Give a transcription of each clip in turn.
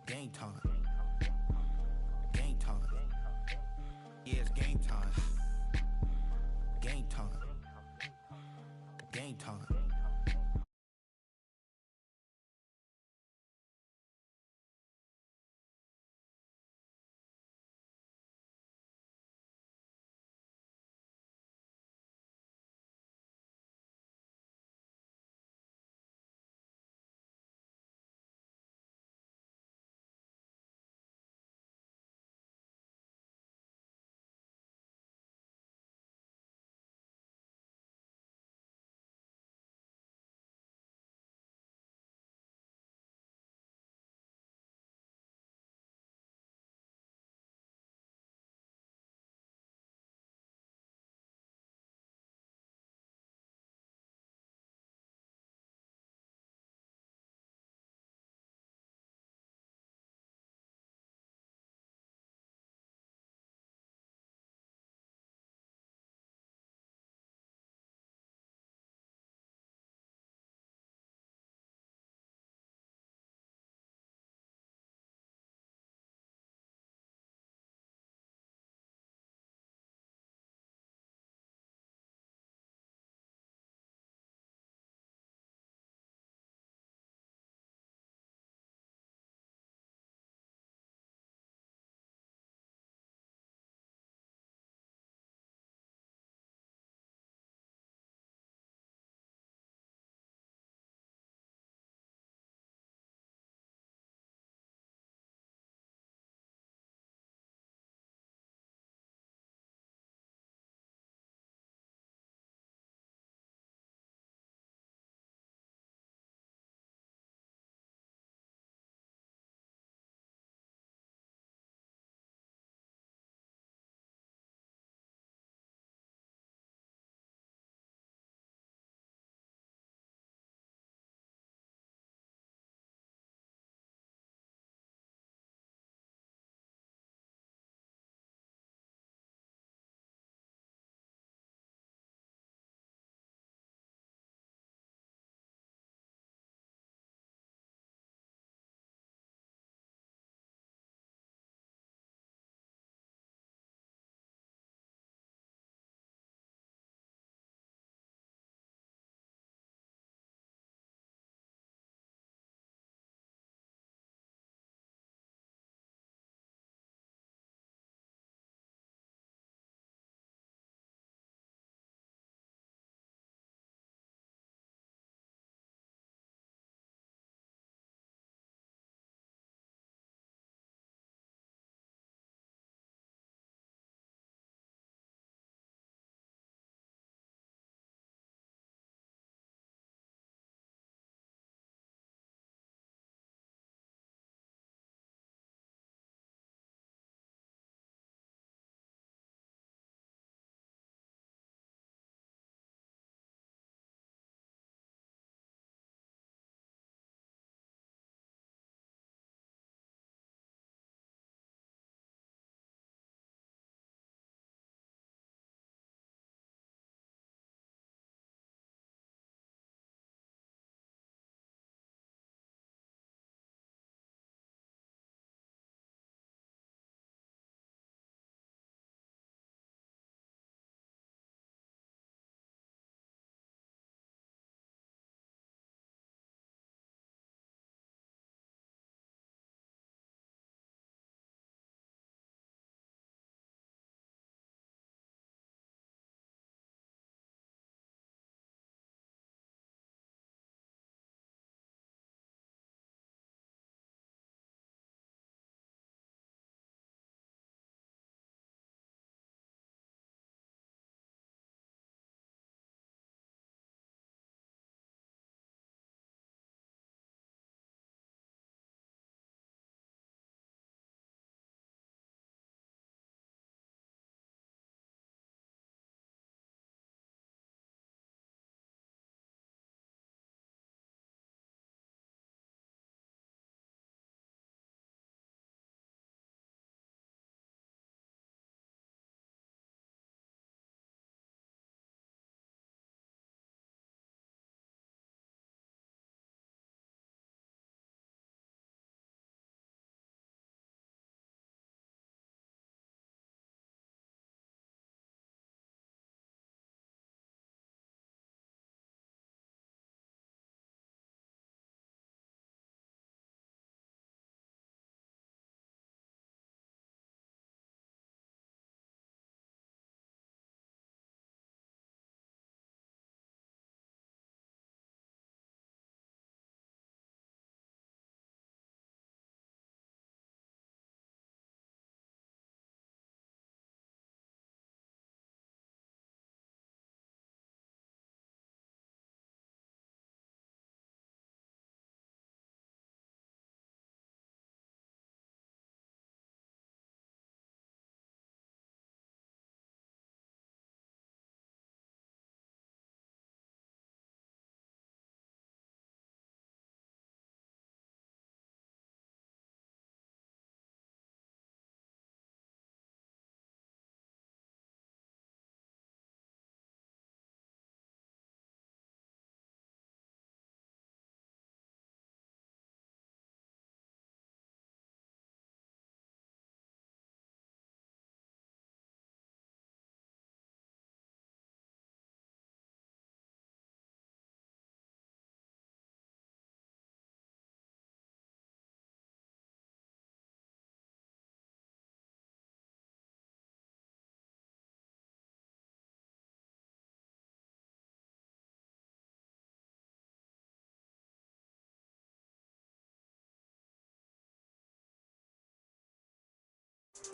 Game time. Game time. Yeah, it's game time. Game time. Game time.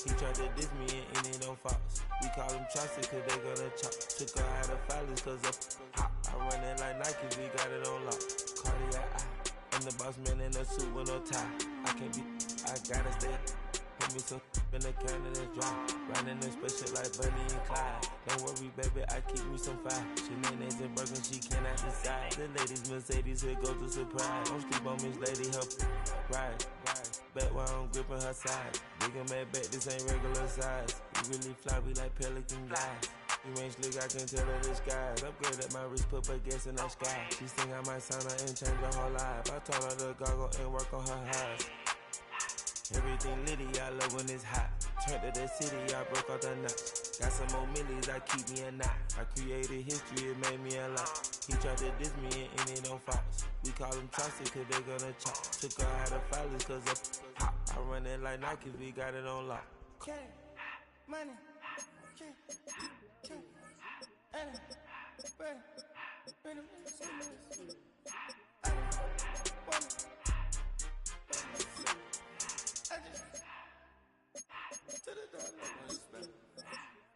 He tried to diss me and it on Fox. We call him Chaucer cause they gonna chop. Took her out of filers cause of hot. I run it like Nike, we got it on lock. Cardiac eye. I'm the boss man in a suit with no tie. I can't be, I gotta stay. Put me some in the can and it's dry. Riding in special like Bunny and Clyde. Don't worry, baby, I keep me some fire. Shenanigans and Birkin, she cannot decide. The ladies Mercedes, here goes the surprise. Don't sleep on Miss Lady, help ride. Back while I'm gripping her side. Bigger man back, this ain't regular size. You really fly, we like pelican guys. You ain't slick, I can tell her the skies. Upgrade at my wrist, put her gas in the sky. She think I might sign her and change her whole life. I told her to goggle and work on her highs. Everything litty, I love when it's hot. Turned to the city, I broke out the notch. Got some more millies, I keep me a knot. I created history, it made me a lot. He tried to diss me and it on Fox. We call him Chaucer cause they gonna chop. Took her out of filers cause of hot. I run it like Nike, we got it on lock. Cash, money,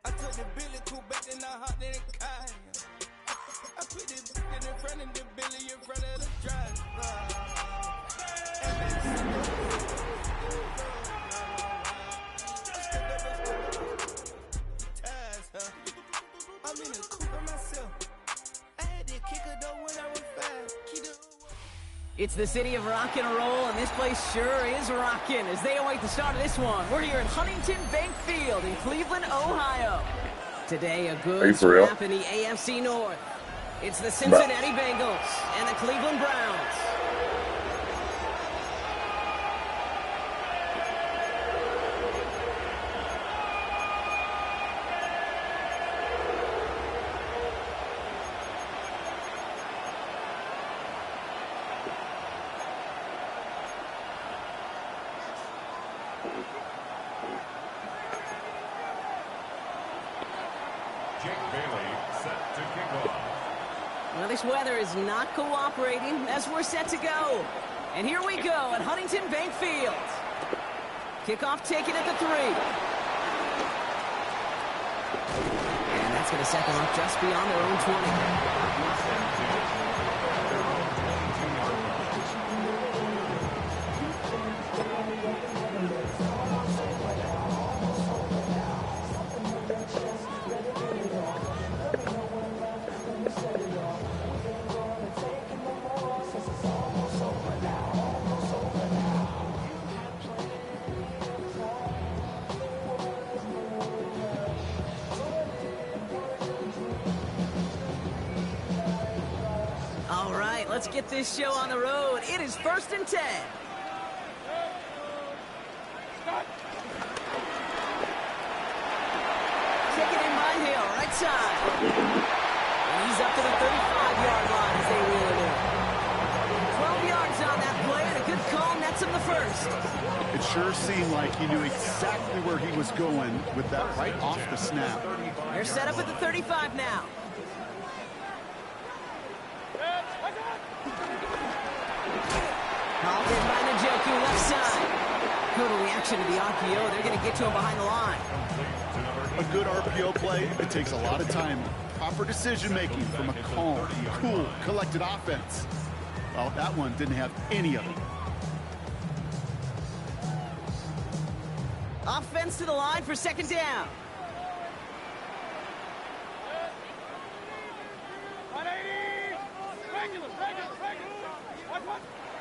I took the Billy cool back and I hopped in the car. I put this in front of the Billy in front of the driver. I'm in the coupe by myself. I had to kick her though when I was fast. It's the city of rock and roll, and this place sure is rocking as they await the start of this one. We're here at Huntington Bank Field in Cleveland, Ohio. Today, a good scrap in the AFC North. It's the Cincinnati Bengals and the Cleveland Browns. Well, this weather is not cooperating as we're set to go. And here we go at Huntington Bank Field. Kickoff taken at the 3. And that's going to set them up just beyond their own 20. Let's get this show on the road. It is 1st and 10. Taking in by Hill, right side. And he's up to the 35-yard line as they wheel it in. 12 yards on that play, and a good call nets him the first. It sure seemed like he knew exactly where he was going with that right off the snap. They're set up at the 35 now. Called in by Njoku, left side. Total reaction to the RPO. They're going to get to him behind the line. A good RPO play, it takes a lot of time. Proper decision-making from a calm, cool, collected offense. Well, that one didn't have any of it. Offense to the line for 2nd down.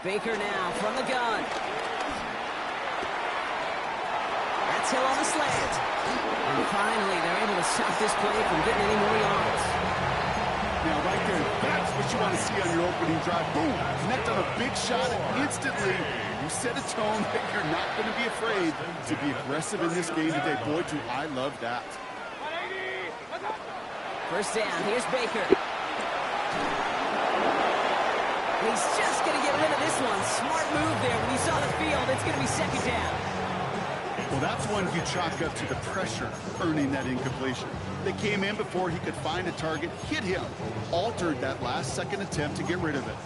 Baker now from the gun. That's Hill on the slant. And finally, they're able to stop this play from getting any more yards. Now, right there, that's what you want to see on your opening drive. Boom! Connect on a big shot, and instantly, you set a tone that you're not going to be afraid to be aggressive in this game today. Boy, do I love that. 1st down, here's Baker. He's just going to get rid of this one. Smart move there. When he saw the field, it's going to be 2nd down. Well, that's one you chalk up to the pressure earning that incompletion. They came in before he could find a target, hit him, altered that last-second attempt to get rid of it.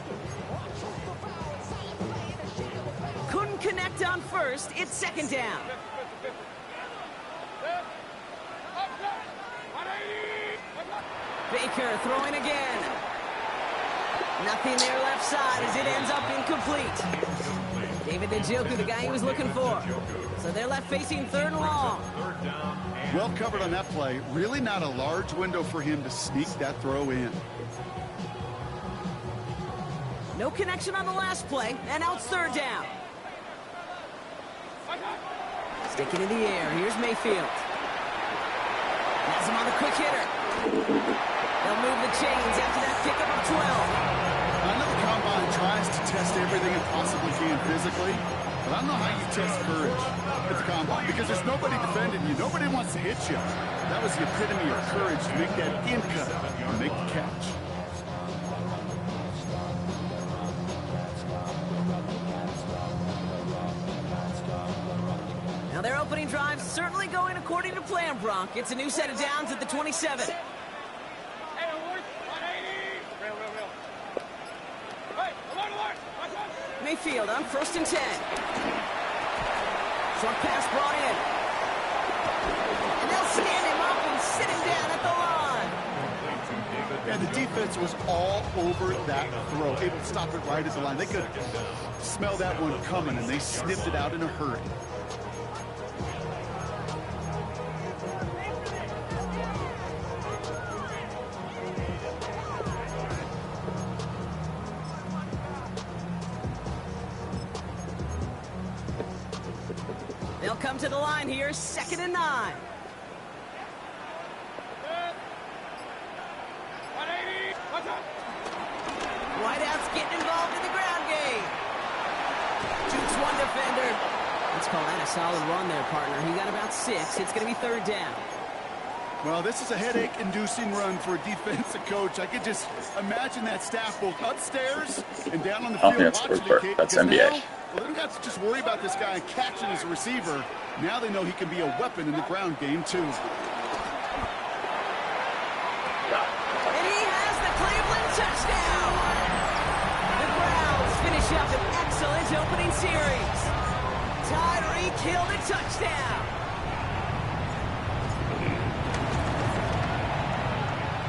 Couldn't connect on 1st. It's 2nd down. Baker throwing again. Nothing there left side as it ends up incomplete. David Njoku, the guy he was looking for. So they're left facing 3rd and long. Well covered on that play. Really not a large window for him to sneak that throw in. No connection on the last play, and now it's 3rd down. Sticking in the air, here's Mayfield. Has him on the quick hitter. They'll move the chains after that pickup of 12. I know the combine tries to test everything it possibly can physically, but I don't know how you test courage at the combine because there's nobody defending you. Nobody wants to hit you. That was the epitome of courage to make that in cut and make the catch. Now their opening drive certainly going according to plan, Bronk. It's a new set of downs at the 27. Mayfield on 1st and 10. Short pass brought in. And they'll stand him up and sit him down at the line. And the defense was all over that throw, able to stop it right at the line. They could smell that one coming, and they snipped it out in a hurry. They'll come to the line here, 2nd and 9. Whiteout's getting involved in the ground game. Jukes one defender. Let's call that a solid run there, partner. He got about 6. It's going to be 3rd down. Well, this is a headache-inducing run for a defensive coach. I could just imagine that staff both upstairs and down on the field watching the kid. That's NBA. Now, well, they don't have to just worry about this guy catching as a receiver. Now they know he can be a weapon in the ground game, too. And he has the Cleveland touchdown. The Browns finish up an excellent opening series. Tyreek Hill the touchdown.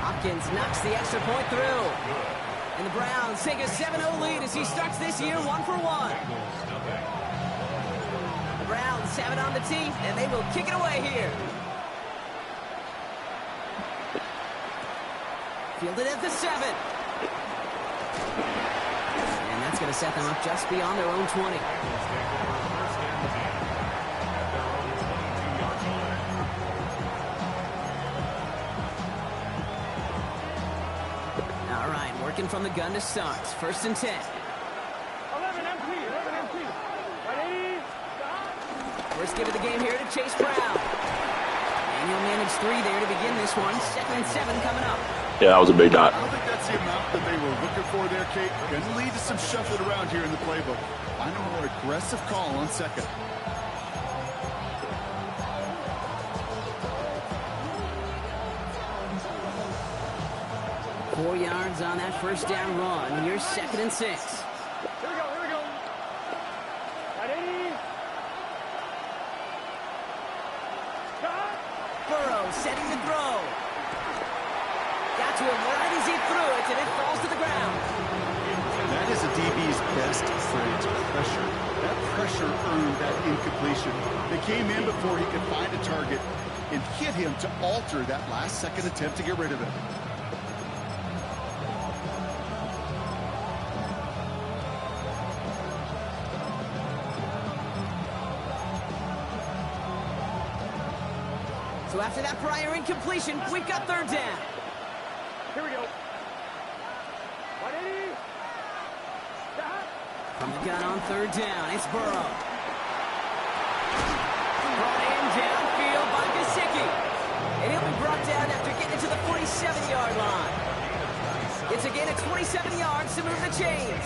Hopkins knocks the extra point through. And the Browns take a 7-0 lead as he starts this year 1 for 1. The Browns have it on the tee, and they will kick it away here. Fielded at the 7. And that's going to set them up just beyond their own 20. All right, working from the gun to start. 1st and 10. 11 empty. First give of the game here to Chase Brown. And he'll manage 3 there to begin this one. 2nd and 7 coming up. Yeah, that was a big dot. I don't think that's the amount that they were looking for there, Kate. Going to lead to some shuffling around here in the playbook. Find a more aggressive call on 2nd. Four yards on that 1st down run. Here's 2nd and 6. Here we go. Right 80. Burrow setting the throw. Got to him right as he threw it, and it falls to the ground. That is a DB's best friend, pressure. That pressure earned that incompletion. They came in before he could find a target and hit him to alter that last-second attempt to get rid of it. So after that prior incompletion, we've got 3rd down. Here we go. 180. From the gun on 3rd down, it's Burrow. Brought in downfield by Gesicki. And he'll be brought down after getting to the 47-yard line. It's a gain of 27 yards to move the chains.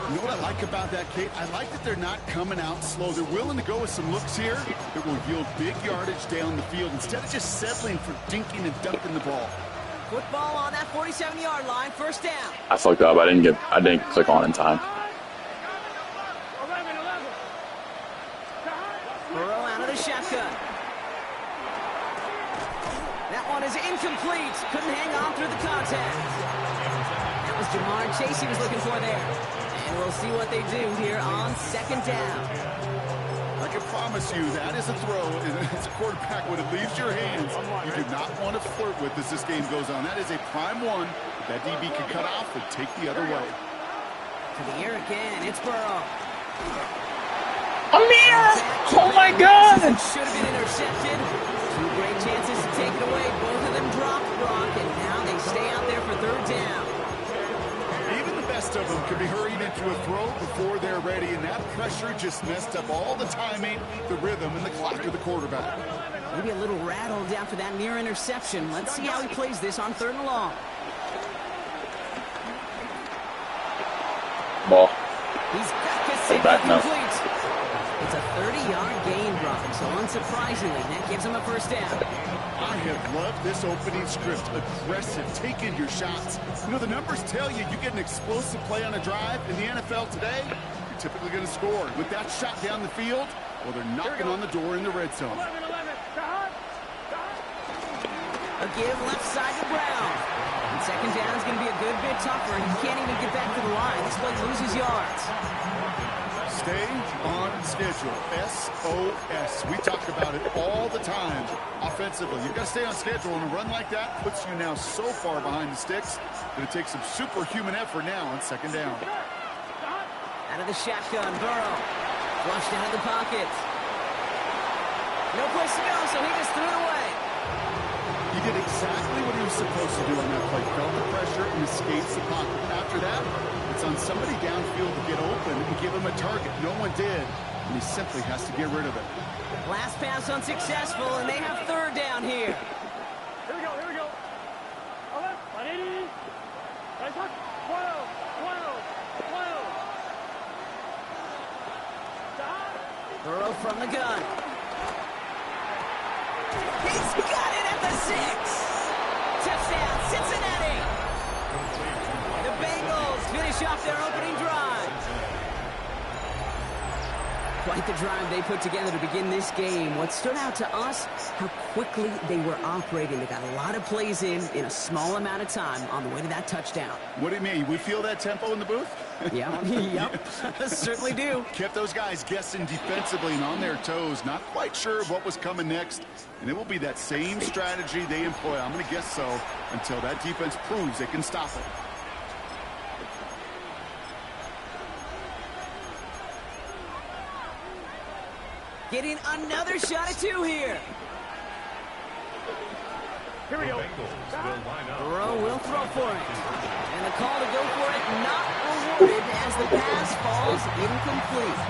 You know what I like about that, Kate? I like that they're not coming out slow. They're willing to go with some looks here that will yield big yardage down the field instead of just settling for dinking and dunking the ball. Football on that 47-yard line, 1st down. I fucked up. I didn't click on in time. 11. Burrow out of the shotgun. That one is incomplete. Couldn't hang on through the contact. That was Jamar Chase he was looking for there. And we'll see what they do here on second down. I can promise you that is a throw as a quarterback when it leaves your hands. You do not want to flirt with as this game goes on. That is a prime one that DB can cut off and take the other way. To the air again. It's Burrow. Omar! Oh my God! Should have been intercepted. Two great chances to take it away. Both of them dropped, Brock, and now they stay out there for third down. Even the best of them can be hurried into a throw before they're ready, and that pressure just messed up all the timing, the rhythm, and the clock of the quarterback. Maybe a little rattled after that near interception. Let's see how he plays this on third and long. Ball. He's got this save complete. It's a 30-yard gain, Brock, so unsurprisingly, that gives him a first down. I have loved this opening script. Aggressive, taking your shots. You know, the numbers tell you get an explosive play on a drive. In the NFL today, you're typically going to score. With that shot down the field, well, they're knocking on the door in the red zone. A give left side to Brown. And second down is going to be a good bit tougher. He can't even get back to the line. This play loses yards. Stay on schedule. SOS. We talk about it all the time. Offensively, you've got to stay on schedule, and a run like that puts you now so far behind the sticks that it takes some superhuman effort now on second down. Out of the shotgun, Burrow. Flushed out of the pocket. No place to go, so he just threw it away. He did exactly what he was supposed to do on that play. Felt the pressure and escapes the pocket. After that, it's on somebody downfield to get open and give him a target. No one did, and he simply has to get rid of it. Last pass unsuccessful, and they have third down here. Here we go. Over. 180. Right foot. 12. Burrow from the gun. He's got it at the 6. Touchdown, Cincinnati. The Bengals finish off their opening drive. Quite the drive they put together to begin this game. What stood out to us, how quickly they were operating. They got a lot of plays in a small amount of time on the way to that touchdown. What do you mean? We feel that tempo in the booth? Yep, certainly do. Kept those guys guessing defensively and on their toes, not quite sure what was coming next. And it will be that same strategy they employ, I'm going to guess so, until that defense proves they can stop it. Getting another shot at 2 here. Here we go. Burrow will throw for it. And the call to go for it not rewarded as the pass falls incomplete.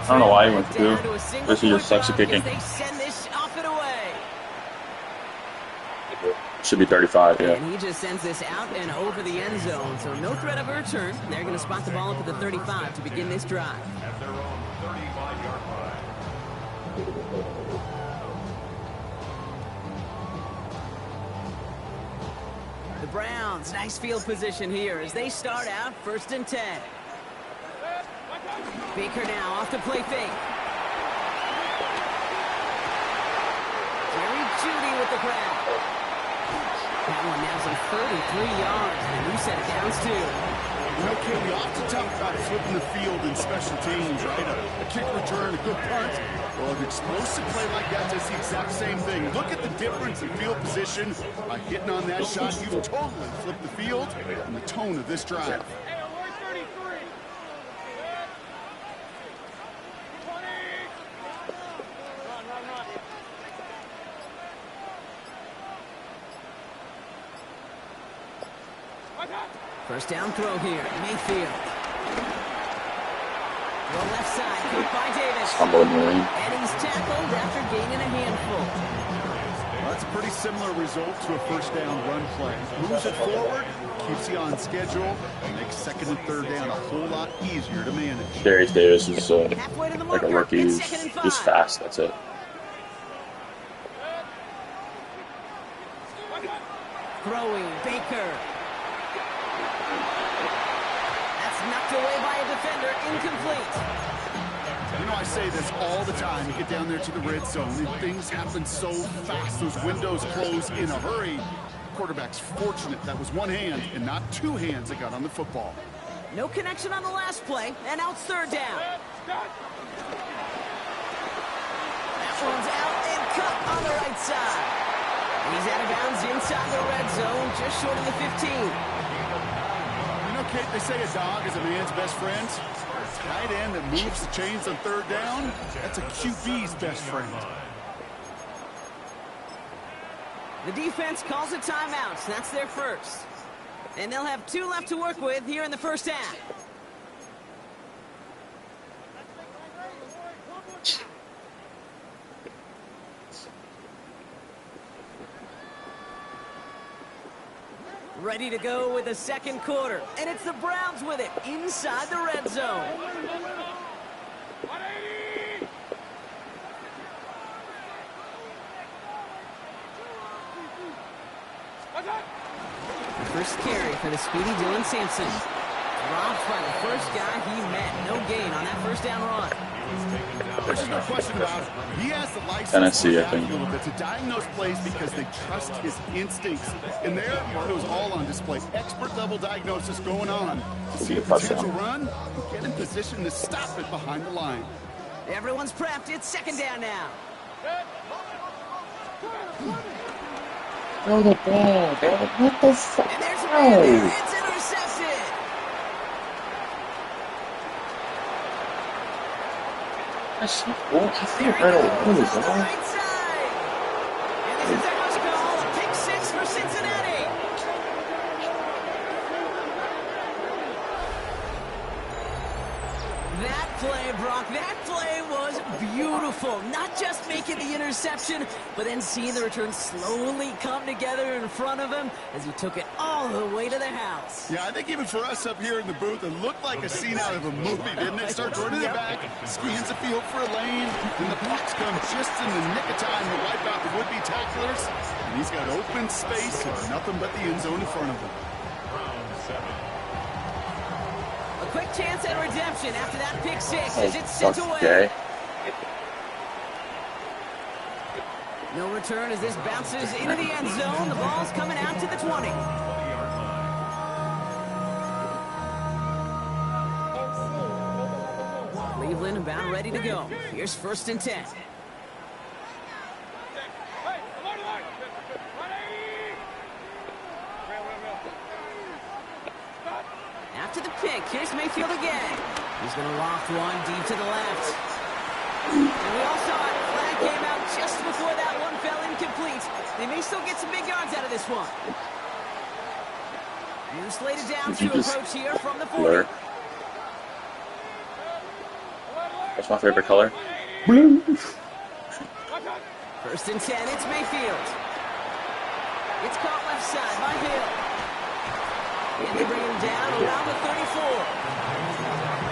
I don't know why he went through. This is your sexy kicking. They send this off and away. Should be 35, yeah. And he just sends this out and over the end zone. So no threat of a return. They're going to spot the ball up at the 35 to begin this drive. At their own 35-yard line. The Browns, nice field position here as they start out 1st and 10. Baker now off to play fake. Jerry Jeudy with the grab. That one now some 33 yards, and new set of downs too. Okay, we often talk about flipping the field in special teams, right? A kick return, a good punt. Well, an explosive play like that does the exact same thing. Look at the difference in field position. By hitting on that shot, you've totally flipped the field and the tone of this drive. First down throw here, Mayfield. Throw left side, caught by Davis. And he's tackled after gaining a handful. Well, that's a pretty similar result to a first down run play. Moves it forward, keeps you on schedule, and makes second and third down a whole lot easier to manage. Darius Davis is like a rookie. He's just fast, that's it. Throwing, Baker. Knocked away by a defender incomplete. You know, I say this all the time. You get down there to the red zone, and things happen so fast. Those windows close in a hurry. Quarterback's fortunate that was one hand and not two hands that got on the football. No connection on the last play, and now it's third down. That one's out and cut on the right side. And he's out of bounds inside the red zone, just short of the 15. You know, Kate, they say a dog is a man's best friend. A tight end that moves the chains on third down, that's a QB's best friend. The defense calls a timeout, so that's their first. And they'll have 2 left to work with here in the first half. Ready to go with the second quarter. And it's the Browns with it inside the red zone. First carry for the speedy Dylan Sampson. Dropped by the first guy he met. No gain on that first down run. There's just no question about it. He has the license Tennessee, I think. to diagnose plays because they trust his instincts. And there, it was all on display. Expert level diagnosis going on to see a potential run and get in position to stop it behind the line. Everyone's prepped. It's second down now. Throw the ball, dude. What the fuck? And there's a man there. It's intercepted. That's so cool. I feel right away. Right side. And this is their first call. A pick 6 for Cincinnati. That play, Brock, that play was beautiful. Not just making the interception, but then seeing the return slowly come together in front of him as he took it all the way to the house. Yeah, I think even for us up here in the booth, it looked like a scene out of a movie, didn't it? Starts running it back, scans the field for a lane, and the blocks come just in the nick of time to wipe out the would-be tacklers. And he's got open space and nothing but the end zone in front of him. A quick chance at redemption after that pick 6 as it's sent away. Okay. No return as this bounces into the end zone. The ball's coming out to the 20. Cleveland about ready to go. Here's first and 10. After the pick, here's Mayfield again. He's going to loft one deep to the left. And we all saw it. Flag came out just before that one fell incomplete. They may still get some big yards out of this one. You're slated down to approach here from the 40. That's my favorite color. Blue. First and 10, it's Mayfield. It's caught left side by Hill. And they bring him down around the 34.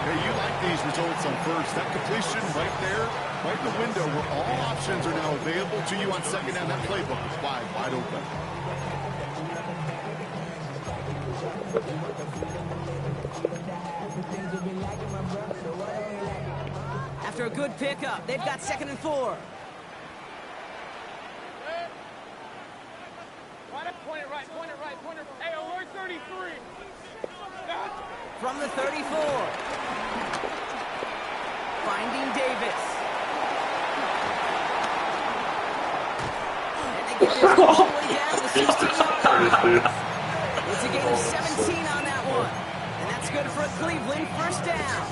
Hey, you like these results on first. That completion right there, right in the window where all options are now available to you on second down. That playbook is wide open. After a good pickup, they've got second and 4. Point it. Hey, alert 33. From the 34. Finding Davis. And they get this all the way down to 16 yards. It's a gain of 17 on that one. And that's good for a Cleveland first down.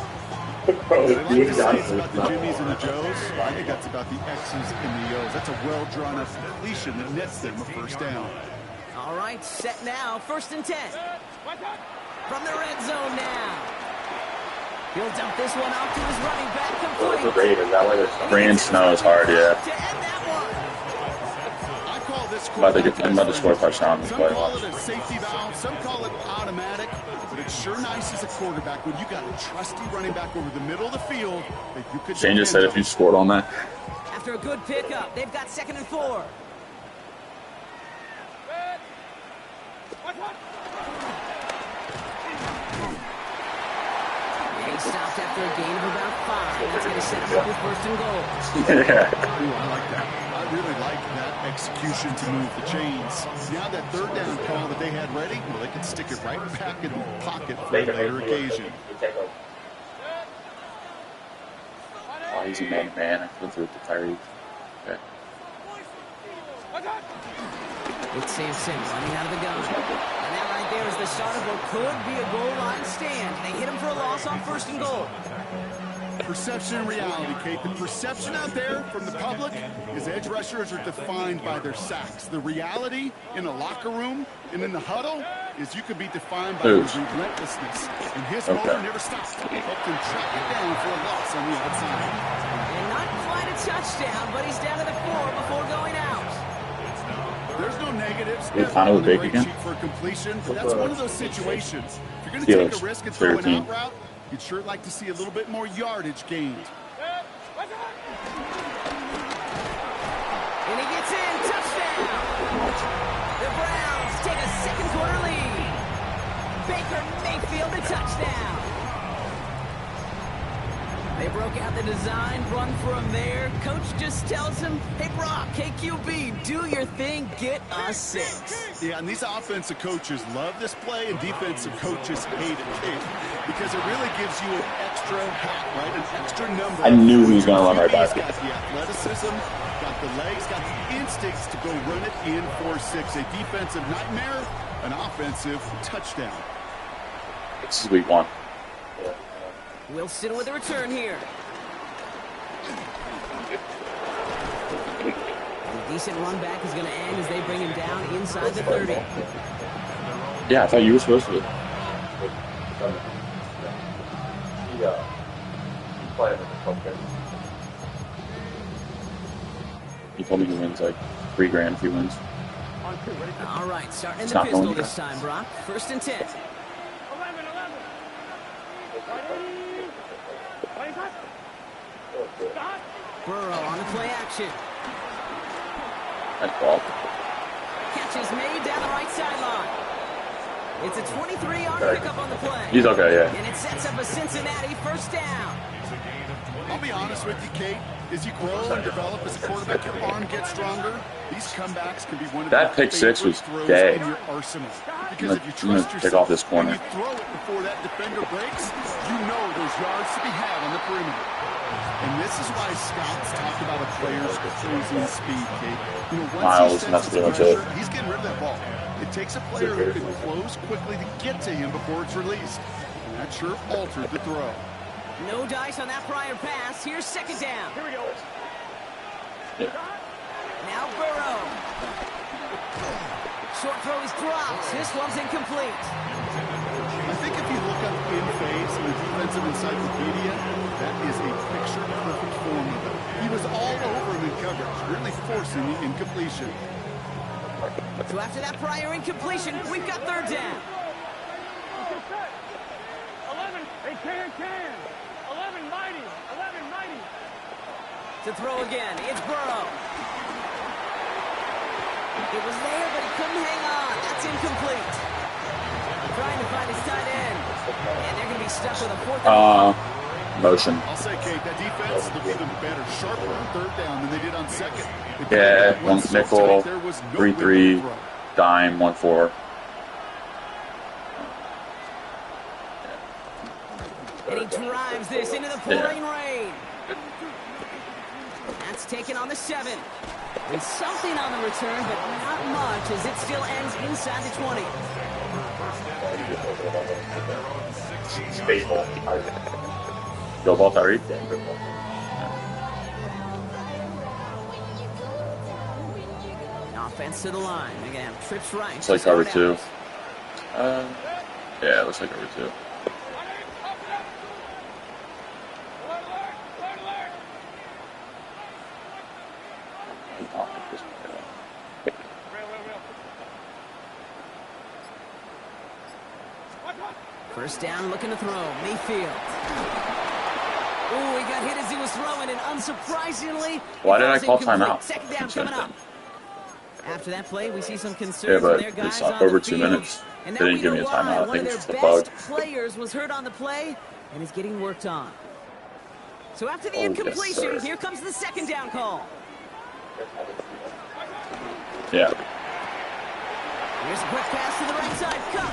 They like to say it's about the Jimmies and the Joes. I think that's about the X's and the O's. That's a well-drawn-up completion that nets them a first down. All right, set now. First and 10. From the red zone now. He'll dump this one off to his running back. Complete. The Raiders, that way the rain snow is hard, yeah. To end that one. I call this I'm about to score a touchdown. Some call it a safety valve, some call it automatic, but it's sure nice as a quarterback when you got a trusty running back over the middle of the field that you could. Shane just said if you scored on that. After a good pickup, they've got second and 4. stopped after a gain of about 5. That's going to set him up with first and goal. Yeah. Ooh, I like that. I really like that execution to move the chains. Now that third down call that they had ready, well, they can stick it right back in the pocket for a later occasion. Oh, easy man. I couldn't throw it to Kyrie. Okay. It's Sampson running out of the gun. And that right there is the start of what could be a goal line stand. They hit him for a loss on first and goal. Perception and reality, Kate. The perception out there from the public is edge rushers are defined by their sacks. The reality in a locker room and in the huddle is you could be defined by your relentlessness. And his motor never stopped. Helped him track it down for a loss on the outside. And not quite a touchdown, but he's down to the 4 before going out. There's no negatives. Connor with big again. For completion. That's one of those situations. If you're going to take a risk and throw an out route, you'd sure like to see a little bit more yardage gained. And he gets in. Touchdown. The Browns take a second quarter lead. Baker Mayfield a touchdown. They broke out the design run for him there. Coach just tells him, hey, Brock, KQB, do your thing, get us 6. Yeah, and these offensive coaches love this play, and defensive coaches hate it, because it really gives you an extra hat, right? An extra number. I knew he was going to run right by. He's got the athleticism, got the legs, got the instincts to go run it in for 6. A defensive nightmare, an offensive touchdown. This is week 1. Wilson with a return here. A decent run back is going to end as they bring him down inside the 30. Yeah, I thought you were supposed to. He told me he wins like $3,000 if he wins. All right, starting in the pistol this time, Brock. First and 10. Burrow on the play action. That's ball. Catch is made down the right sideline. It's a 23-yard pickup on the play. He's okay, yeah. And it sets up a Cincinnati first down. I'll be honest with you, Kate. As you grow and develop as a quarterback, your arm gets stronger. These comebacks can be one of that pick 6 was dead. In your arsenal. Because if you trust yourself, take off this corner. when you throw it before that defender breaks, you know there's yards to be had on the perimeter. And this is why scouts talk about a player's closing speed, Kate. You know, once he senses pressure, he's getting rid of that ball. It takes a player who can close quickly to get to him before it's released. And that sure altered the throw. No dice on that prior pass. Here's second down. Here we go. Yeah. Now Burrow. Short throw is dropped. This one's incomplete. I think if you look up in phase in the defensive encyclopedia, that is a picture-perfect form of it. He was all over him in coverage, really forcing the incompletion. So after that prior incompletion, we've got third down. 11, they can. 11, mighty. To throw again, it's Burrow. It was there, but he couldn't hang on. That's incomplete. Trying to find his tight end. And they're going to be stuck with a 4th and 1. Motion. I'll say, Kate, that defense looked even better, sharper on third down than they did on second. Yeah, 1 nickel, 3-3, dime, 1-4. And he drives this into the pouring rain. That's taken on the 7. And something on the return, but not much, as it still ends inside the 20. Go ball, Tyreek. Offense to the line. They're going to have trips right. Looks like cover 2. Yeah, it looks like cover 2. First down, looking to throw. Mayfield. Ooh, he got hit as he was throwing, and unsurprisingly, why did I call timeout? Second down coming up. After that play, we see some concerns from their guys on over the 2 field. minutes. And They now didn't we give know me a why. timeout. I One think of it's their just a bug. best players was hurt on the play and is getting worked on. So after the Oh, incompletion, yes, here comes the second down call. Yeah. Here's a quick pass to the right side. Cup.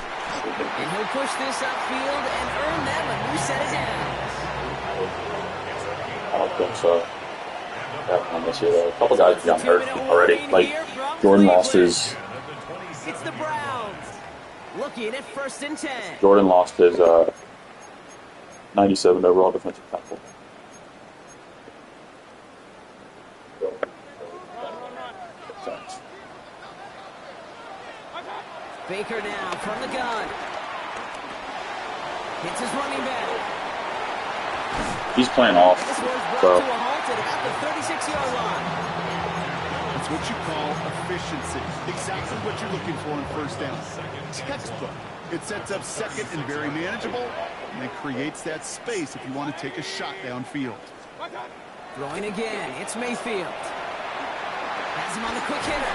And he'll push this upfield and earn them a new set of downs. I don't think so. A couple guys got hurt already. Like, Jordan lost his... It's the Browns. Looking at 1st and 10. Jordan lost his 97 overall defensive tackle. Baker now from the gun. Hits his running back. He's playing off. This one's brought So to a halt at about the 36-yard line. It's what you call efficiency. Exactly what you're looking for in 1st down. Textbook. It sets up 2nd and very manageable, and then creates that space if you want to take a shot downfield. Throwing again. It's Mayfield. Has him on the quick hitter.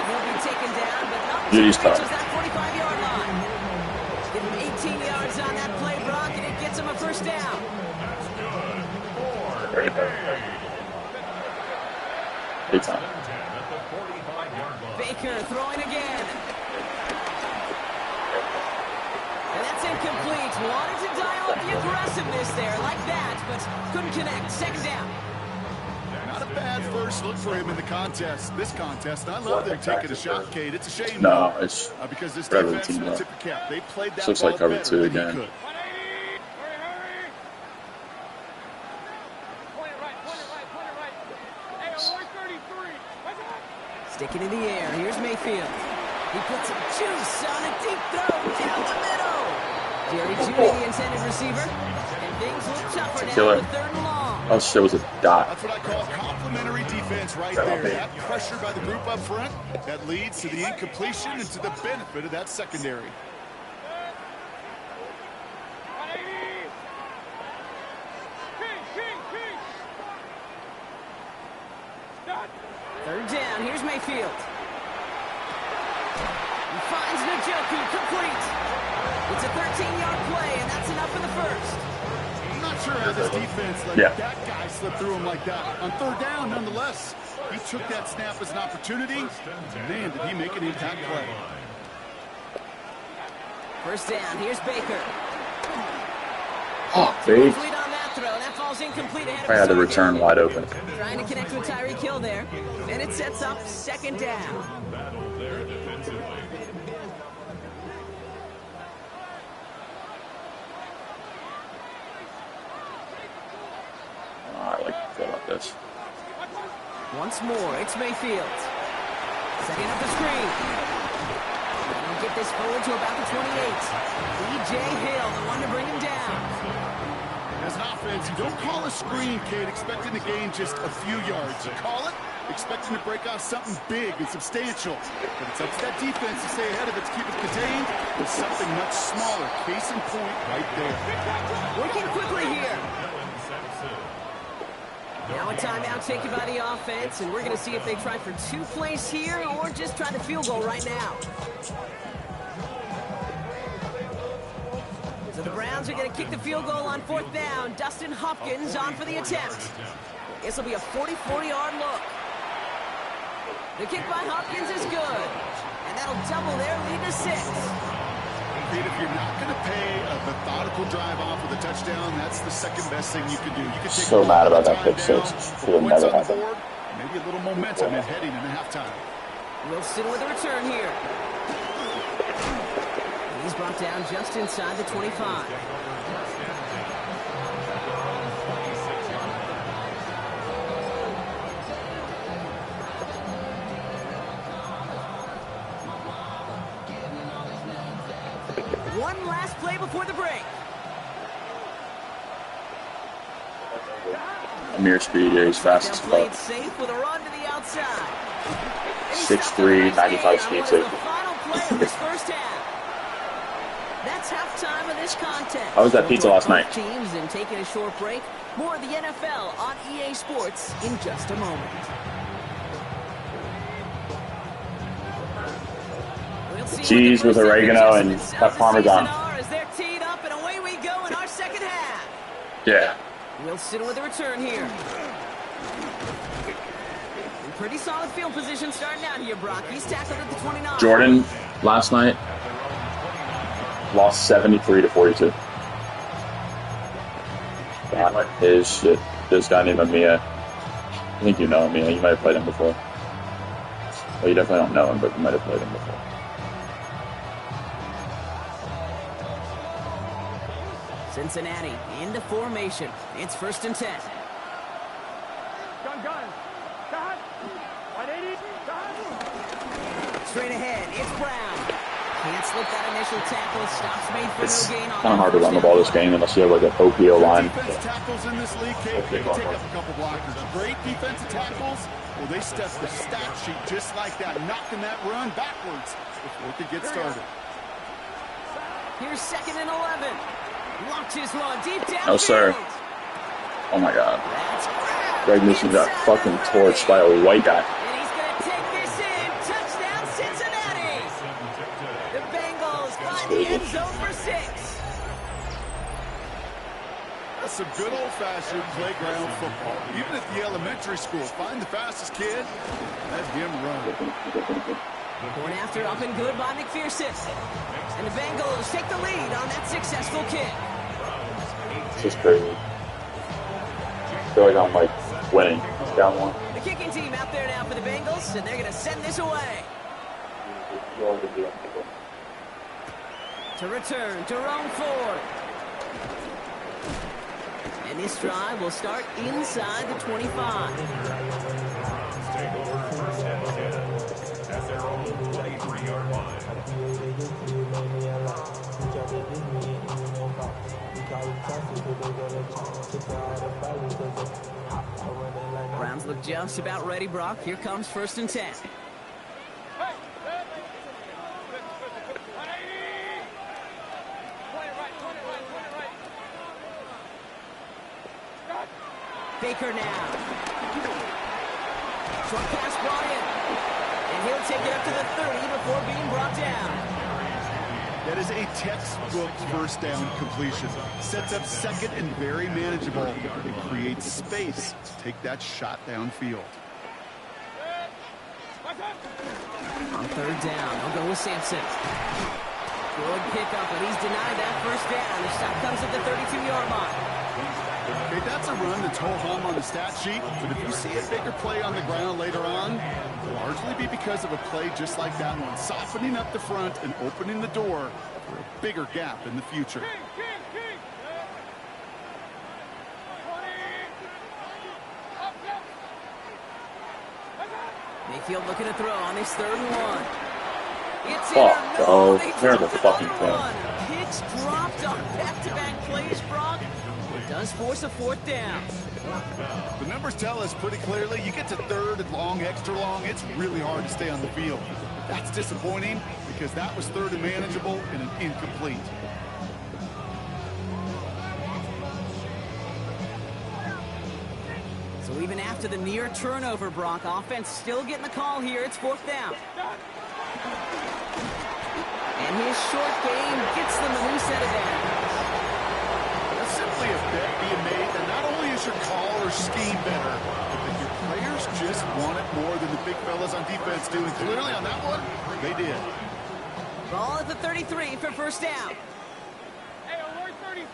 He'll be taken down, but not until he reaches that 45-yard line. Give him 18 yards on that play, Brock, and it gets him a 1st down. big time. Baker throwing again. And that's incomplete. Wanted to dial up the aggressiveness there like that, but couldn't connect. 2nd down. Not a bad first look for him in the contest. This contest, I love them taking a shot, Kate. It's a shame. No, it's because this rather defense team will up. tip the cap. They played that Looks ball like cover better 2 than again. he could. Sticking in the air. Here's Mayfield. He puts some juice on a deep throw down the middle. Jerry Jeudy, the intended receiver. And things look tougher now Killer. with 3rd and long. Oh, shit, was a dot. That's what I call complimentary defense right there. That pressure by the group up front, that leads to the incompletion and to the benefit of that secondary. Third down. Here's Mayfield. He finds Njoku complete. It's a 13-yard play, and that's enough for the 1st. I'm not sure how this defense let that guy slip through him like that. On 3rd down, nonetheless, he took that snap as an opportunity. Man, did he make an impact play. 1st down. Here's Baker. Oh, big. Complete on that throw. That falls incomplete ahead of I had the target. return wide open. Trying to connect with Tyreek Hill there. And it sets up 2nd down. Oh, I like to feel about this. Once more, it's Mayfield. Setting up the screen. And get this forward to about the 28. E.J. Hill, the one to bring him down. As an offense, you don't call a screen, Kate, expecting to gain just a few yards. You call it expecting to break off something big and substantial. But it's up to that defense to stay ahead of it, to keep it contained with something much smaller. Case in point right there. Working quickly here. Now a timeout taken by the offense, and we're going to see if they try for 2 plays here or just try the field goal right now. So the Browns are going to kick the field goal on 4th down. Dustin Hopkins on for the attempt. This will be a 44-yard look. The kick by Hopkins is good, and that'll double their lead to 6. If you're not going to pay a methodical drive off with a touchdown, that's the 2nd best thing you can do. You can take So mad about that pick 6. It would never happen. Maybe a little momentum in heading into halftime. Wilson with a return here. He's brought down just inside the 25. One last play before the break. Amir speed, yeah, he's fast as Played fuck. safe with a run to the outside. 6'3", 95 speed too. The final play of this 1st half. That's halftime of this contest. How was that pizza last night? Teams and taking a short break. More of the NFL on EA Sports in just a moment. We'll see cheese with oregano and that Parmesan. As they're teed up, and away we go in our second half. Yeah. Wilson with a return here. In pretty solid field position starting out here, Brock. He's tackled at the 29. Jordan last night lost 73-42. His shit. This guy named Amia. I think you know Amia. You might have played him before. Well, you definitely don't know him, but you might have played him before. Cincinnati into formation. It's 1st and 10. Gun. Cut. 180. Cut. Straight ahead, it's Brown. Can't slip that initial tackle. Stops made for It's no gain on kind of hard to run the ball this game unless you have like an OPO line. Defense tackles in this league, Kate, they can take up a couple blockers. Great defensive tackles, well, they step the stat sheet just like that, knocking that run backwards before it could get started. Here's 2nd and 11. Launches one deep down. No, sir. Oh my God. Greg Newsom got fucking torched by a white guy. And he's going to take this in. Touchdown, Cincinnati. The Bengals find the end zone for 6. That's some good old-fashioned playground football. Even at the elementary school, find the fastest kid, let him run. Going after up and good by McPherson. And the Bengals take the lead on that successful kick. It's just crazy. I feel like I'm like winning. Down one. The kicking team out there now for the Bengals, and they're going to send this away. To return, Jerome Ford. And this drive will start inside the 25. Take over 1st and 10 at their own 23-yard line. Browns look just about ready, Brock. Here comes 1st and 10. Baker now. Short pass brought in. And he'll take it up to the 30 before being brought down. That is a textbook first down completion. Sets up 2nd and very manageable. It creates space to take that shot downfield. On 3rd down, they'll go with Sampson. Good pickup, but he's denied that 1st down. The shot comes at the 32-yard line. Okay, that's a run that's ho-hum on the stat sheet, but if you see a bigger play on the ground later on, it'll largely be because of a play just like that one, softening up the front and opening the door for a bigger gap in the future. Mayfield looking to throw on this 3rd and 1. It's terrible fucking throw. Picks dropped on back-to-back plays, Brock. It does force a 4th down. The numbers tell us pretty clearly, you get to 3rd and long, extra long, it's really hard to stay on the field. That's disappointing because that was 3rd and manageable and an incomplete. So even after the near turnover, Brock, offense still getting the call here. It's 4th down. And his short game gets them a new set of downs. There's simply a bet being made that not only is your call or scheme better, but that your players just want it more than the big fellas on defense do. And clearly on that one, they did. Ball at the 33 for 1st down. Hey, alert 33.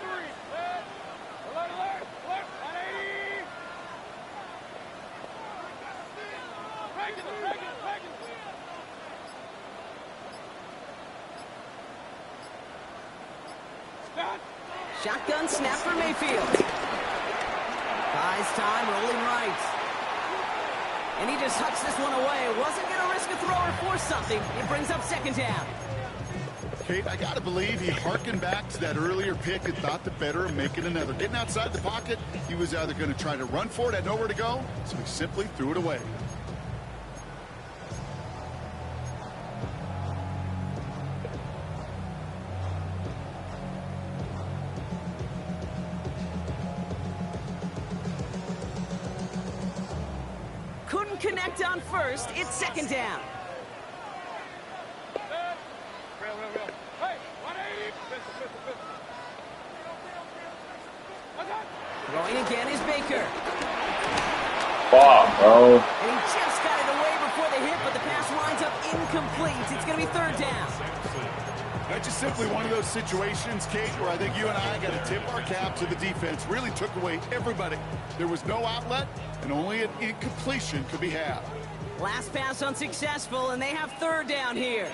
Alert, alert, alert. 180. Break it. Shotgun snap for Mayfield. Buys time, rolling right. And he just hucks this one away. Wasn't going to risk a throw or force something. It brings up 2nd down. Kate, I got to believe he harkened back to that earlier pick and thought the better of making another. Getting outside the pocket, he was either going to try to run for it, had nowhere to go, so he simply threw it away. Couldn't connect on 1st. It's 2nd down. Throwing again is Baker. Fuck, bro. And he just got it away before the hit, but the pass winds up incomplete. It's going to be third down. That's just simply one of those situations, Kate, where I think you and I got to tip our cap to the defense. Really took away everybody. There was no outlet, and only an incompletion could be had. Last pass unsuccessful, and they have third down here.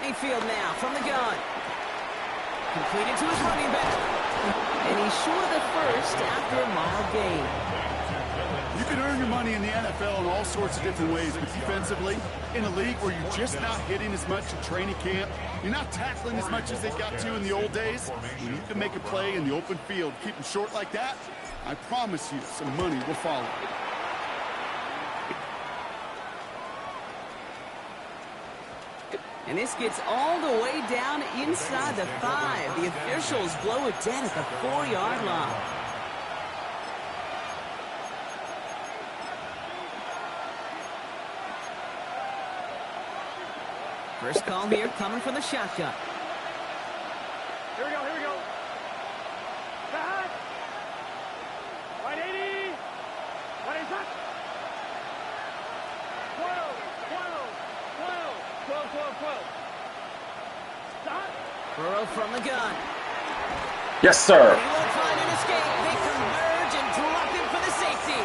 Mayfield now from the gun. Completed to his running back. And he's short of the first after a mild gain. You can earn your money in the NFL in all sorts of different ways, but defensively, in a league where you're just not hitting as much in training camp, you're not tackling as much as they got to in the old days, when you can make a play in the open field, keep them short like that, I promise you some money will follow. And this gets all the way down inside the 5. The officials blow it dead at the 4-yard line. First call here coming from the shotgun. Here we go, here we go. Back. Right 80. Right is up. 12, 12, 12, 12. Stop. Burrow from the gun. Yes, sir. He won't find an escape. They converge and drop him for the safety.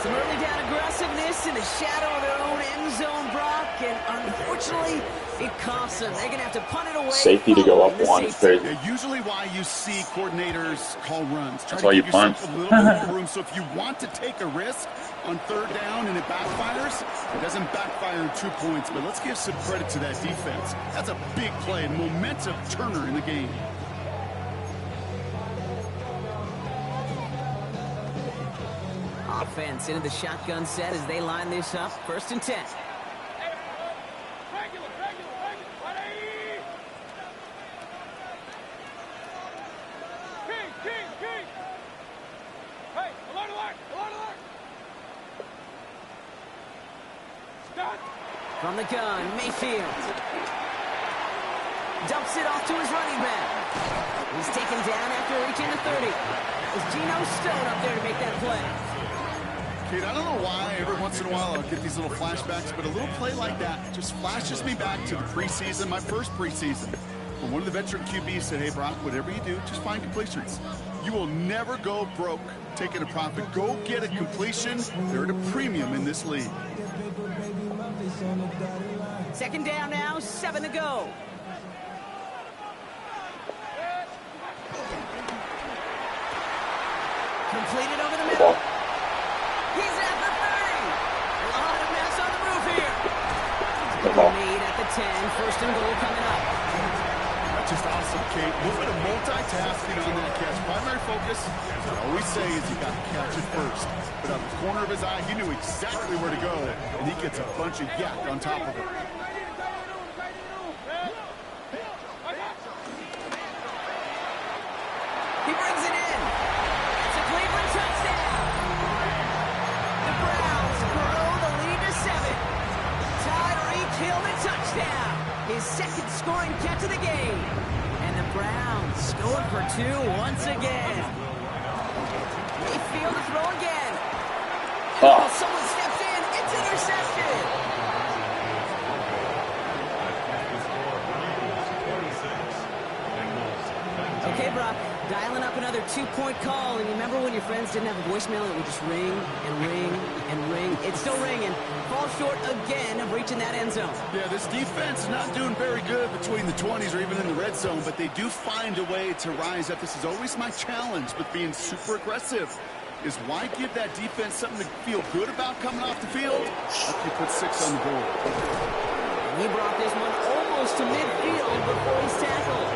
Some early down aggressiveness in the shadow of their own end zone, Brock, and unfortunately, it costs them. They're going to have to punt it away. Safety to go up one is crazy. Yeah, usually why you see coordinators call runs. That's why you punt. A little bit more room. So if you want to take a risk on third down and it backfires, it doesn't backfire in 2 points. But let's give some credit to that defense. That's a big play, a momentum turner in the game. Offense into the shotgun set as they line this up. 1st and 10. Regular. 180. King. Hey, alert. Stop. From the gun, Mayfield. Dumps it off to his running back. He's taken down after reaching the 30. Is Geno Stone up there to make that play? Kate, I don't know why every once in a while I'll get these little flashbacks, but a little play like that just flashes me back to the preseason, my first preseason. When one of the veteran QBs said, hey, Brock, whatever you do, just find completions. You will never go broke taking a profit. Go get a completion. They're at a premium in this league. 2nd down now, 7 to go. Completed over the middle. He's at the 30. A lot of mess on the roof here. Lead at the 10. 1st and goal coming up. That's just awesome, Kate. A little bit of multitasking on that catch. Primary focus, as I always say, is you got to catch it first. But out of the corner of his eye, he knew exactly where to go, and he gets a bunch of yak on top of it. He brings it in. It's a Cleveland touchdown. The Browns grow the lead to 7. Tyreek Hill the touchdown. His 2nd scoring catch of the game. And the Browns scored for 2 once again. Mayfield to throw again. Oh, someone steps in. It's intercepted. Okay, Brock, dialing up another 2-point call, and you remember when your friends didn't have a voicemail, it would just ring and ring and ring. It's still ringing. Falls short again of reaching that end zone. Yeah, this defense is not doing very good between the 20s or even in the red zone, but they do find a way to rise up. This is always my challenge with being super aggressive, is why give that defense something to feel good about coming off the field after you put 6 on the board. He brought this one almost to midfield before he's tackled.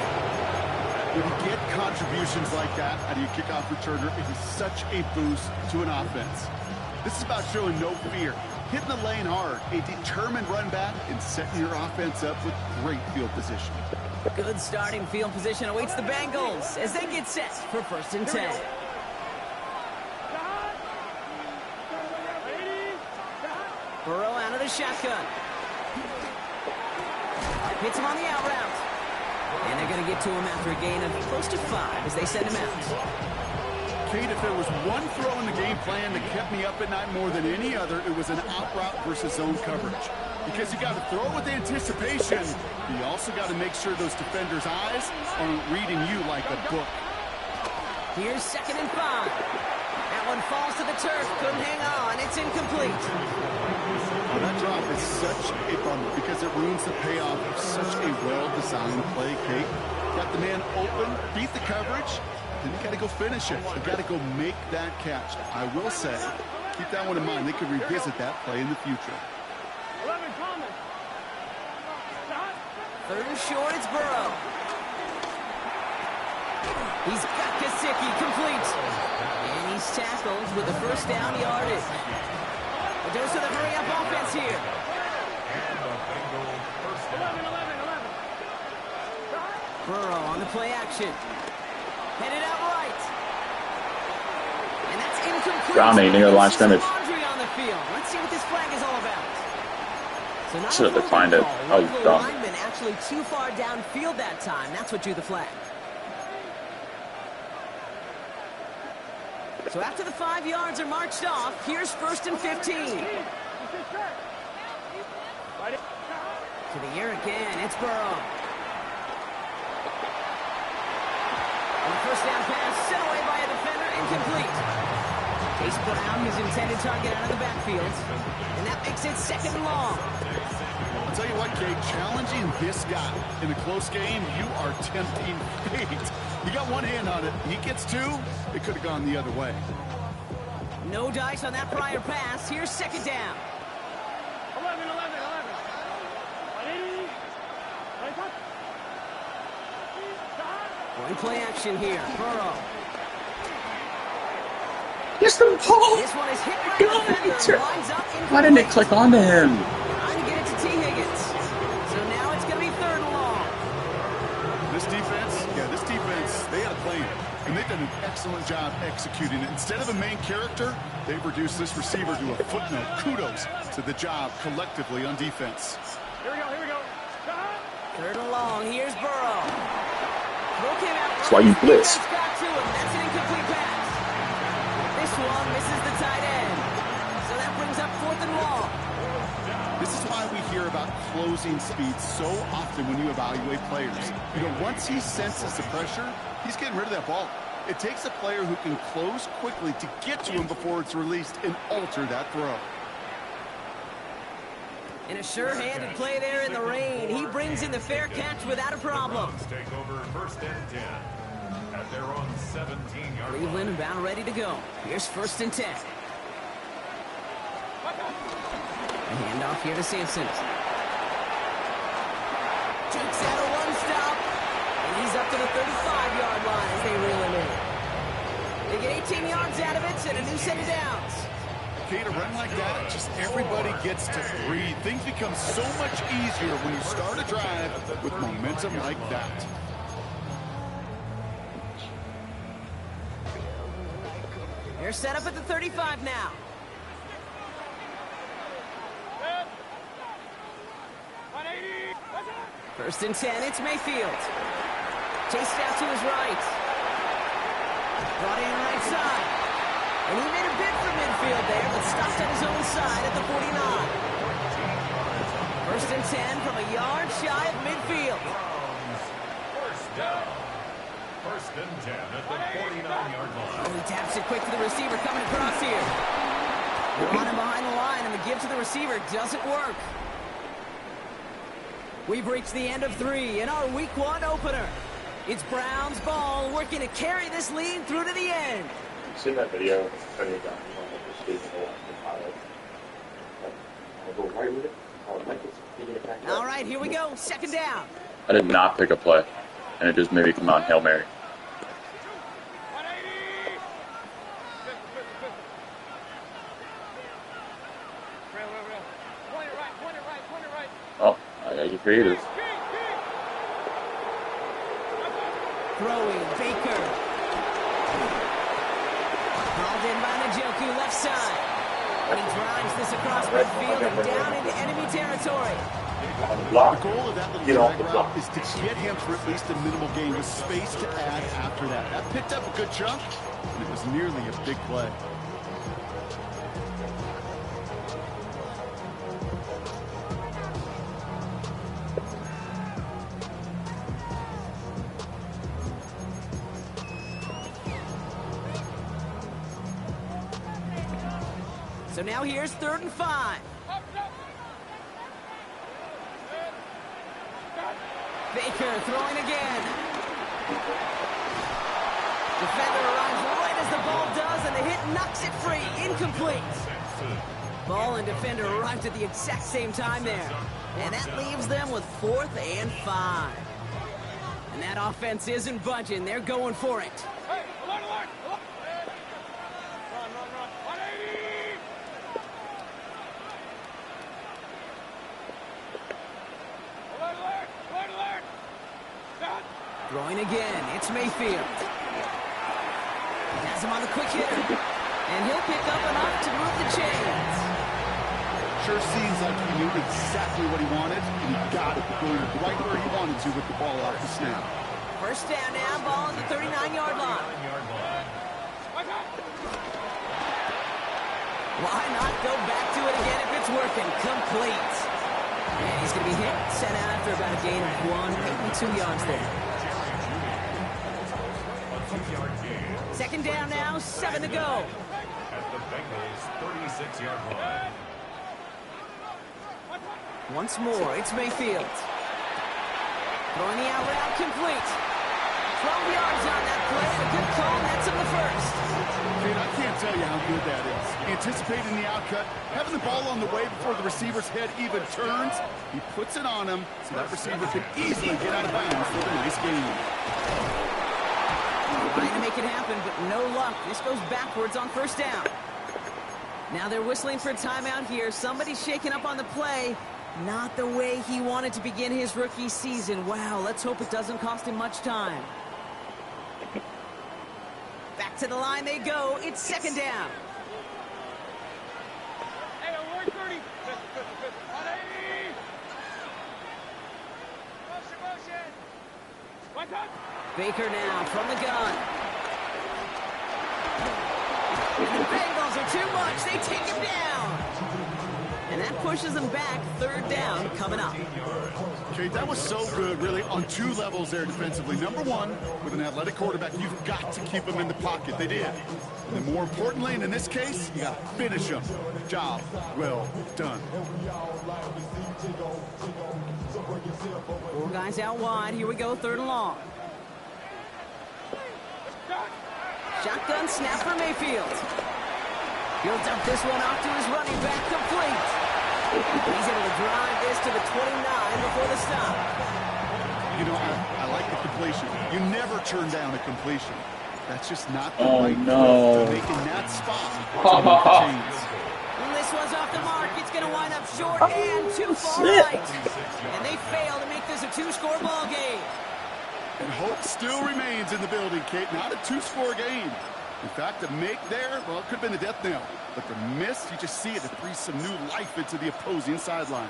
When you get contributions like that out of your kickoff returner, it is such a boost to an offense. This is about showing no fear, hitting the lane hard, a determined run back, and setting your offense up with great field position. Good starting field position awaits the Bengals as they get set for 1st and 10. Burrow out of the shotgun. Hits him on the out route. And they're going to get to him after a gain of close to 5 as they send him out. Kate, if there was one throw in the game plan that kept me up at night more than any other, it was an out route versus zone coverage. Because you got to throw with anticipation. You also got to make sure those defenders' eyes aren't reading you like a book. Here's 2nd and 5. That one falls to the turf. Couldn't hang on. It's incomplete. Well, that drop is such a bummer because it ruins the payoff of such a well-designed play, Kate. Got the man open, beat the coverage, then you got to go finish it. You got to go make that catch. I will say, keep that one in mind. They could revisit that play in the future. 11 coming. 3rd and short, it's Burrow. He's got Gesicki complete. And he's tackled with the 1st down yardage. A dose of the hurry-up offense here. 11. Burrow on the play action. Headed out right. And that's incomplete. Brownie near the line of scrimmage. Laundry on the field. Let's see what this flag is all about. So not Should have declined it. Oh, you the dumb. lineman actually too far downfield that time. That's what drew the flag. So after the 5 yards are marched off, here's 1st and 15. To the air again, it's Burrow. And the 1st down pass sent away by a defender, incomplete. Chase Brown, his intended target out of the backfield. And that makes it 2nd and long. I'll tell you what, Kate, challenging this guy in a close game, you are tempting fate. You got one hand on it. He gets 2. It could have gone the other way. No dice on that prior pass. Here's 2nd down. 11. One play action here. Burrow. Yes, the ball. This one is hit by the defender. Lines up incomplete. Why didn't it click onto him? Trying to get it to T. Higgins. So now it's going to be 3rd and long. This defense, they had a plan. And they've done an excellent job executing it. Instead of a main character, they've reduced this receiver to a footnote. Kudos to the job collectively on defense. Here we go. 3rd and long. Here's Burrow. Look him out. That's why you blitz. Got to him. That's an incomplete pass. This one misses the tight end. So that brings up 4th and long. This is why we hear about closing speed so often when you evaluate players. You know, once he senses the pressure, he's getting rid of that ball. It takes a player who can close quickly to get to him before it's released and alter that throw. And a sure-handed play there in the rain. He brings in the fair catch without a problem. Take over 1st and 10 at their own 17-yard line. Cleveland about ready to go. Here's 1st and 10. A handoff here to Sampson. Takes out a one-stop. And he's up to the 35-yard line as they reel him in. They get 18 yards out of it and a new set of downs. Kate, a run like that, just everybody gets to breathe. Things become so much easier when you start a drive with momentum like that. They're set up at the 35 now. First and 10, it's Mayfield. Chased out to his right. Brought in right side. And he made a bid for midfield there, but stopped at his own side at the 49. First and 10 from a yard shy of midfield. First down. 1st and 10 at the 49-yard line. Oh, he taps it quick to the receiver coming across here. They're on him behind the line, and the give to the receiver doesn't work. We've reached the end of 3 in our Week 1 opener. It's Browns ball working to carry this lead through to the end. You've seen that video? All right, here we go. 2nd down. I did not pick a play, and it just made me come out Hail Mary. Point it right. Oh, I got you creative. throwing. Baker. Hauled in by Njoku, left side. And he drives this across midfield and down into enemy territory. The goal of that little drag route is to get him for at least a minimal gain with space to add after that. That picked up a good chunk, and it was nearly a big play. So now here's 3rd and 5. Baker throwing again. Defender arrives right as the ball does, and the hit knocks it free. Incomplete. Ball and defender arrived at the exact same time there. And that leaves them with 4th and 5. And that offense isn't budging. They're going for it. Hey, alert, alert, alert. Run, run, run. 180. Alert, alert, alert, alert. Stop. Throwing again. It's Mayfield. Has him on the quick hitter. And he'll pick up enough to move the chains. Sure seems like he knew exactly what he wanted, and he got it going right where he wanted to with the ball off the snap. First down now, ball on the 39-yard line. Why not go back to it again if it's working? Complete. And he's going to be hit, sent out after about a gain of 1, maybe 2 yards there. Second down now, 7 to go. At the Bengals' 36-yard line. Once more, it's Mayfield. Throwing the out route, complete. 12 yards on that play, a good call, that's on the first. Dude, I can't tell you how good that is. Anticipating the outcut, having the ball on the way before the receiver's head even turns, he puts it on him so that receiver can easily get out of bounds for the nice gain. Trying to make it happen, but no luck. This goes backwards on first down. Now they're whistling for a timeout here. Somebody's shaking up on the play. Not the way he wanted to begin his rookie season. Wow, let's hope it doesn't cost him much time. Back to the line they go. It's second down. Hey, 130. 180. Motion, motion. 1 Baker now from the gun. And the Bengals are too much. They take him down. And that pushes them back. Third down coming up. Okay, that was so good, really, on 2 levels there defensively. Number 1, with an athletic quarterback, you've got to keep him in the pocket. They did. And then more importantly, and in this case, you got to finish him. Job well done. 4 guys out wide. Here we go, 3rd and long. Shotgun snap for Mayfield. He'll dump this one off to his running back, complete. He's able to drive this to the 29 before the stop. You know, I like the completion. You never turn down a completion. That's just not the right throw. Making that spot to move the chains. This one's off the mark. It's going to wind up short and too far right. And they fail to make this a 2-score ball game. And hope still remains in the building, Kate. Not a 2-score game. In fact, a make there, well, it could have been a death knell. But the miss, you just see it. It breathes some new life into the opposing sideline.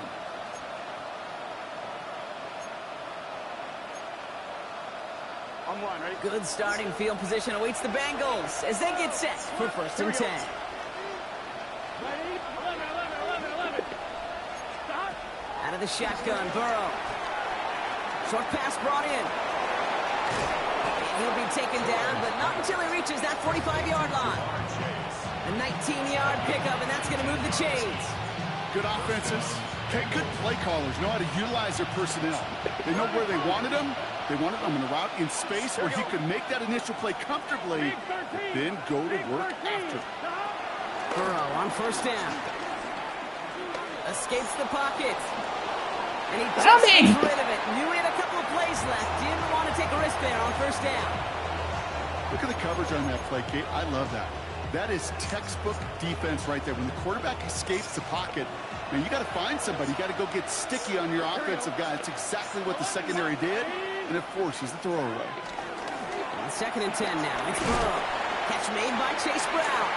I'm one, ready? Good starting field position awaits the Bengals as they get set for 1st and 10. Ready? 11. Stop. Out of the shotgun, Burrow. Short pass brought in. He'll be taken down, but not until he reaches that 45-yard line. A 19-yard pickup, and that's going to move the chains. Good offenses. Okay, good play callers know how to utilize their personnel. They know where they wanted them. They wanted them in a route in space where he could make that initial play comfortably, then go to work after. Burrow on first down. Escapes the pocket. And he just gets rid of it. Knew he had a couple of plays left. Didn't want to take a risk there on first down. Look at the coverage on that play, Kate. I love that. That is textbook defense right there. When the quarterback escapes the pocket, man, you got to find somebody. You got to go get sticky on your offensive guy. That's exactly what the secondary did, and it forces the throw away. 2nd and 10 now. It's Burrow. Catch made by Chase Brown.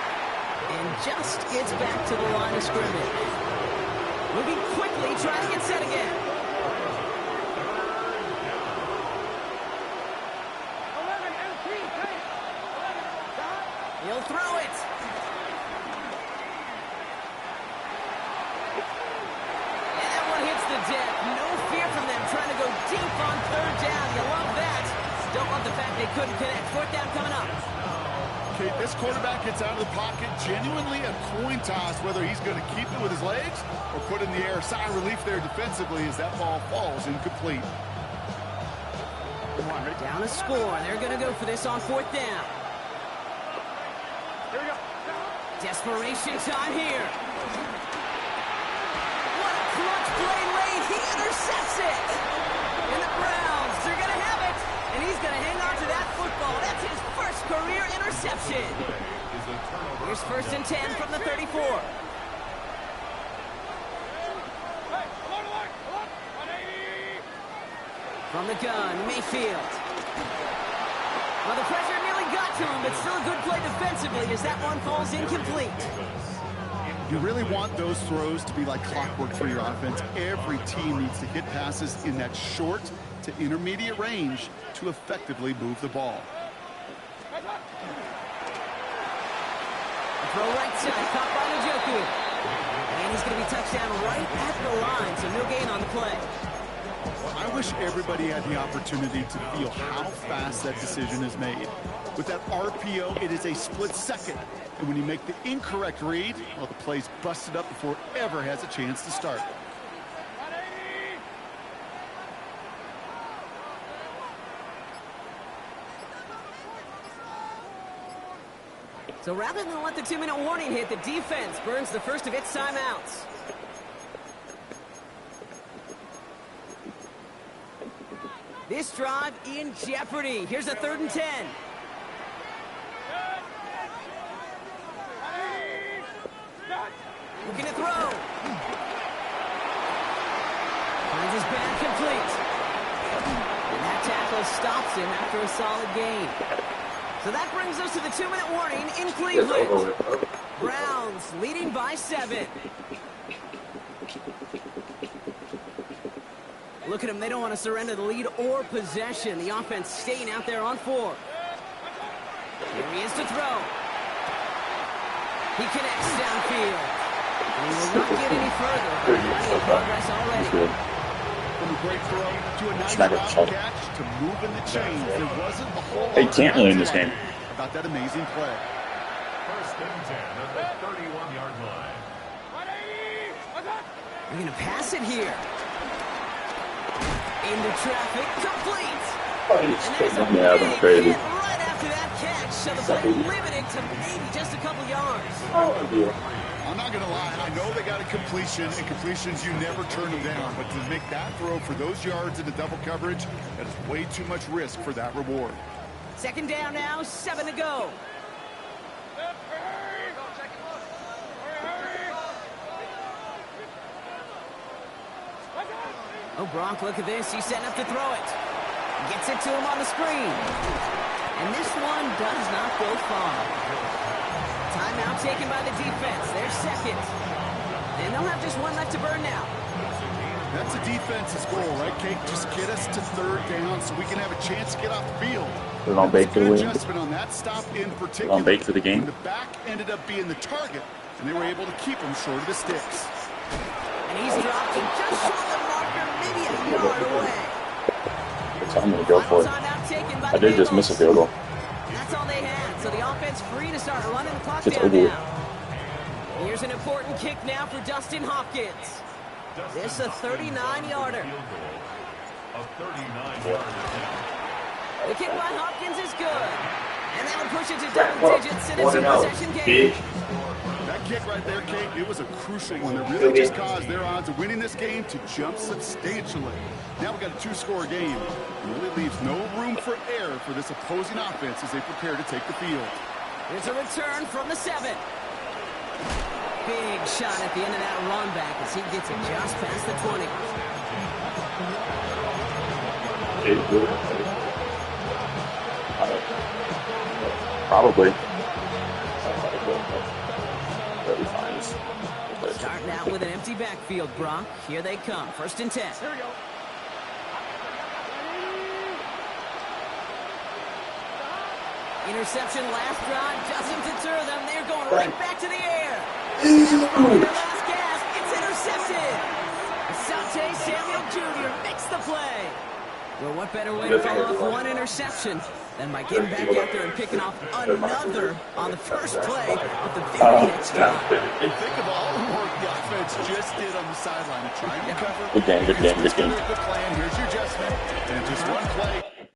And just gets back to the line of scrimmage. Moving quickly, trying to get set again. He'll throw it. And that one hits the deck. No fear from them trying to go deep on 3rd down. You love that. Don't love the fact they couldn't connect. 4th down coming up. Okay, this quarterback gets out of the pocket. Genuinely a coin toss whether he's going to keep it with his legs or put it in the air. Sigh of relief there defensively as that ball falls incomplete. Down a score. They're going to go for this on 4th down. Here we go. Desperation time here. What a clutch play late. He intercepts it. And the Browns, they're going to have it. And he's going to hang on to that football. That's his first career interception. Here's 1st and 10 from the 34. Hey, along the line. 180. From the gun, Mayfield. Well, the pressure nearly got to him, but still a good play defensively as that one falls incomplete. You really want those throws to be like clockwork for your offense. Every team needs to hit passes in that short to intermediate range to effectively move the ball. Throw right side, caught by Njoku. And he's going to be touchdown right at the line, so no gain on the play. I wish everybody had the opportunity to feel how fast that decision is made. With that RPO, it is a split second. And when you make the incorrect read, well, the play's busted up before it ever has a chance to start. 180. So rather than let the 2-minute warning hit, the defense burns the first of its timeouts. This drive in jeopardy. Here's a 3rd and 10. Looking to throw. Finds his band complete. And that tackle stops him after a solid gain. So that brings us to the 2-minute warning in Cleveland. Browns leading by 7. Look at them. They don't want to surrender the lead or possession. The offense staying out there on 4. Here he is to throw. He connects downfield. He will not get any further, but plenty of progress already. From a great throw to a nice route catch to moving the chains. There wasn't a whole lot They can't really in this game. about that amazing play. 1st and 10 at the 31-yard line. 180. Attack. They're going to pass it here. Into traffic, complete. And there's a big hit right after that catch, so the play limited to maybe just a couple yards. I'm not going to lie. I know they got a completion, and completions, you never turn them down. But to make that throw for those yards into double coverage, that is way too much risk for that reward. 2nd down now, 7 to go. Oh, Gronk, look at this. He's setting up to throw it. Gets it to him on the screen. And this one does not go far. Timeout taken by the defense. They're 2nd. And they'll have just one left to burn now. That's a defense's goal, right, Kate? Just get us to 3rd down so we can have a chance to get off the field. They're on bait for the win. Adjustment on that stop in particular. On bait for the game. The back ended up being the target, and they were able to keep him short of the sticks. And he's dropped it just short of the marker, maybe a yard away. I'm going to go for it. I did just miss a field goal. That's all they had, so the offense free to start running the clock It's down over. now. Here's an important kick now for Dustin Hopkins. This a 39-yarder. A 39-yard attempt. The kick by Hopkins is good. And that'll push it to double digits, and it's a possession game. That kick right there, Kate, it was a crucial one that really just caused their odds of winning this game to jump substantially. Now we've got a 2-score game. It really leaves no room for error for this opposing offense as they prepare to take the field. Here's a return from the 7. Big shot at the end of that run back as he gets it just past the 20. Probably. That'll be fine. Starting out with an empty backfield, Brock. Here they come. 1st and 10. Here we go. Interception last drive doesn't deter them. They're going right back to the air. Their last gasp. It's intercepted. Asante Samuel Jr. makes the play. Well, what better way to follow up one interception than by getting back out there and picking off another on the first play of the very next drive. And think of all the work the offense just did on the sideline. Trying to cover. Good game. Good plan. Here's your adjustment. And just one play.